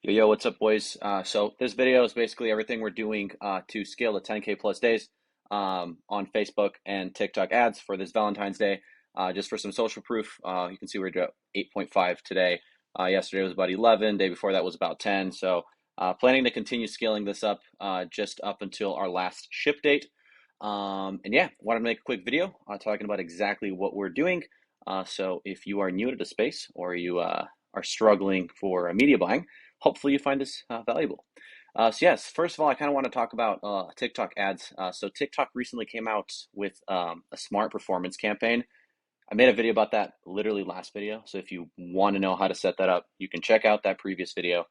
Yo, what's up, boys? So this video is basically everything we're doing to scale to 10K plus days on Facebook and TikTok ads for this Valentine's Day. Just for some social proof, you can see we're at 8.5 today. Yesterday was about 11. Day before that was about 10. So planning to continue scaling this up just up until our last ship date. And yeah, wanted to make a quick video talking about exactly what we're doing. So if you are new to the space or you are struggling for media buying, hopefully you find this valuable. So yes, first of all, I kind of want to talk about TikTok ads. So TikTok recently came out with a smart performance campaign. I made a video about that literally last video. So if you want to know how to set that up, you can check out that previous video.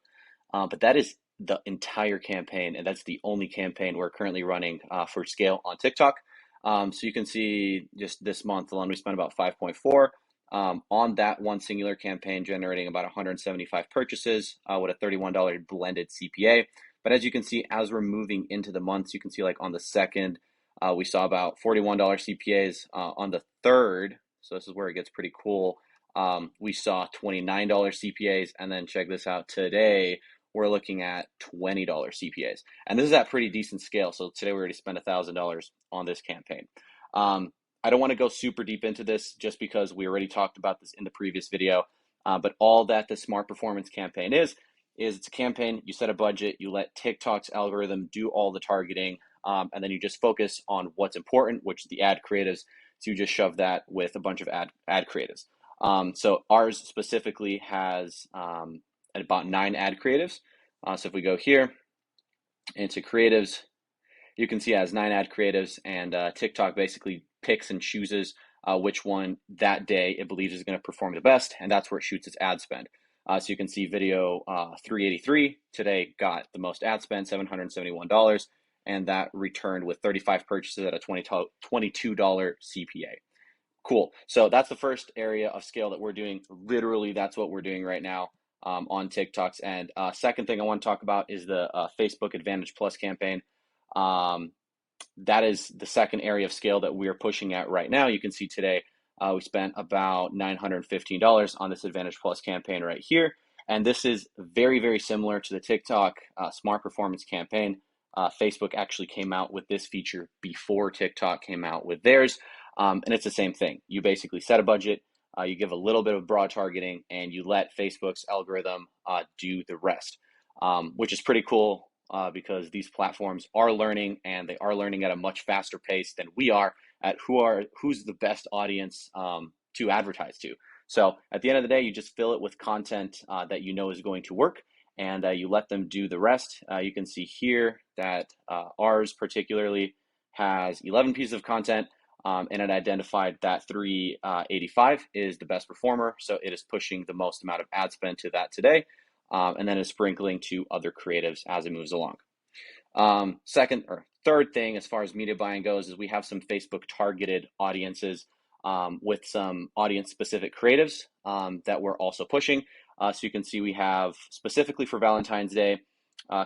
But that is the entire campaign, and that's the only campaign we're currently running for scale on TikTok. So you can see just this month alone, we spent about 5.4 on that one singular campaign, generating about 175 purchases with a $31 blended CPA. But as you can see, as we're moving into the months, you can see like on the second, we saw about $41 CPAs. On the third, so this is where it gets pretty cool. We saw $29 CPAs, and then check this out today. We're looking at $20 CPAs. And this is at pretty decent scale. So today we already spent $1,000 on this campaign. I don't want to go super deep into this just because we already talked about this in the previous video. But all that the Smart Performance campaign is it's a campaign. You set a budget, you let TikTok's algorithm do all the targeting, and then you just focus on what's important, which is the ad creatives. So you just shove that with a bunch of ad creatives. So ours specifically has about 9 ad creatives. So if we go here into creatives, you can see it has 9 ad creatives, and TikTok basically picks and chooses which one that day it believes is going to perform the best, and that's where it shoots its ad spend. So you can see video 383 today got the most ad spend, $771, and that returned with 35 purchases at a $22 CPA. Cool. So that's the first area of scale that we're doing. Literally, that's what we're doing right now on TikTok's end. Second thing I want to talk about is the Facebook Advantage Plus campaign. That is the second area of scale that we're pushing at right now. You can see today we spent about $915 on this Advantage Plus campaign right here. And this is very, very similar to the TikTok Smart Performance campaign. Facebook actually came out with this feature before TikTok came out with theirs. And it's the same thing. You basically set a budget, you give a little bit of broad targeting, and you let Facebook's algorithm do the rest, which is pretty cool because these platforms are learning, and they are learning at a much faster pace than we are at who's the best audience to advertise to. So at the end of the day, you just fill it with content that you know is going to work, and you let them do the rest. You can see here that ours particularly has 11 pieces of content. And it identified that 385 is the best performer, so it is pushing the most amount of ad spend to that today, and then is sprinkling to other creatives as it moves along. Second or third thing, as far as media buying goes, is we have some Facebook targeted audiences with some audience-specific creatives that we're also pushing. So you can see we have specifically for Valentine's Day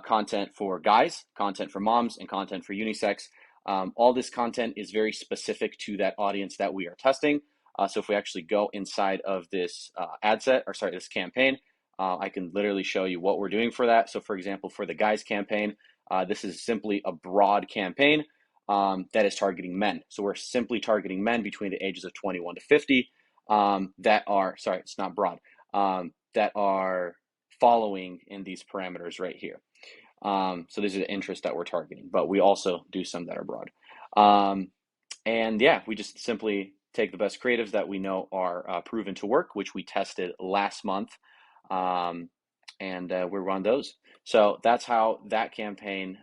content for guys, content for moms, and content for unisex. All this content is very specific to that audience that we are testing. So if we actually go inside of this this campaign, I can literally show you what we're doing for that. So for example, for the guys campaign, this is simply a broad campaign that is targeting men. So we're simply targeting men between the ages of 21 to 50 that are, it's not broad, that are following in these parameters right here. So these are the interests that we're targeting, but we also do some that are broad. And yeah, we just simply take the best creatives that we know are proven to work, which we tested last month, and we run those. So that's how that campaign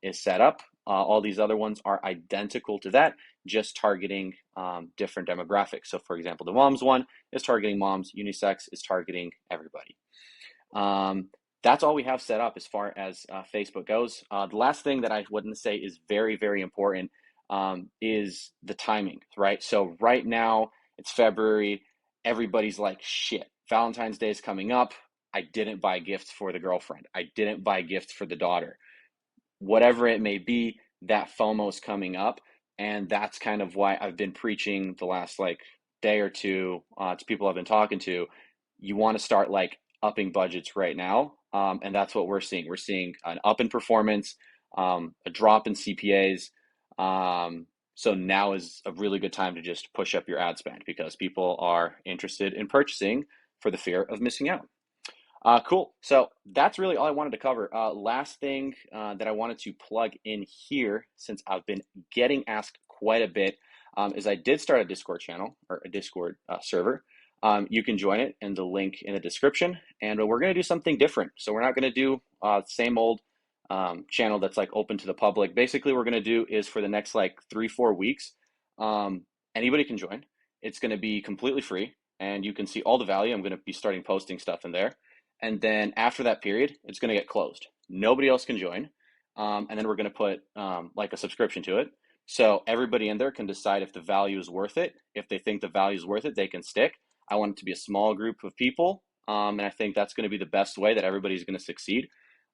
is set up. All these other ones are identical to that, just targeting different demographics. So for example, the moms one is targeting moms, unisex is targeting everybody. That's all we have set up as far as Facebook goes. The last thing that I wouldn't say is very, very important is the timing, right? So right now it's February. Everybody's like, shit, Valentine's Day is coming up. I didn't buy gifts for the girlfriend. I didn't buy gifts for the daughter. Whatever it may be, that FOMO is coming up. And that's kind of why I've been preaching the last day or two to people I've been talking to. You want to start upping budgets right now. And that's what we're seeing. We're seeing an up in performance, a drop in CPAs. So now is a really good time to just push up your ad spend because people are interested in purchasing for the fear of missing out. Cool. So that's really all I wanted to cover. Last thing that I wanted to plug in here, since I've been getting asked quite a bit, is I did start a Discord channel or a Discord server. You can join it in the link in the description, and we're going to do something different. So we're not going to do same old channel that's like open to the public. Basically, what we're going to do is for the next like 3-4 weeks, um, anybody can join. It's going to be completely free, and you can see all the value. I'm going to be starting posting stuff in there. And then after that period, it's going to get closed. Nobody else can join. And then we're going to put like a subscription to it. So everybody in there can decide if the value is worth it. If they think the value is worth it, they can stick. I want it to be a small group of people. And I think that's going to be the best way that everybody's going to succeed.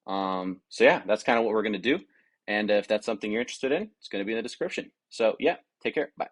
So yeah, that's kind of what we're going to do. And if that's something you're interested in, it's going to be in the description. So yeah, take care. Bye.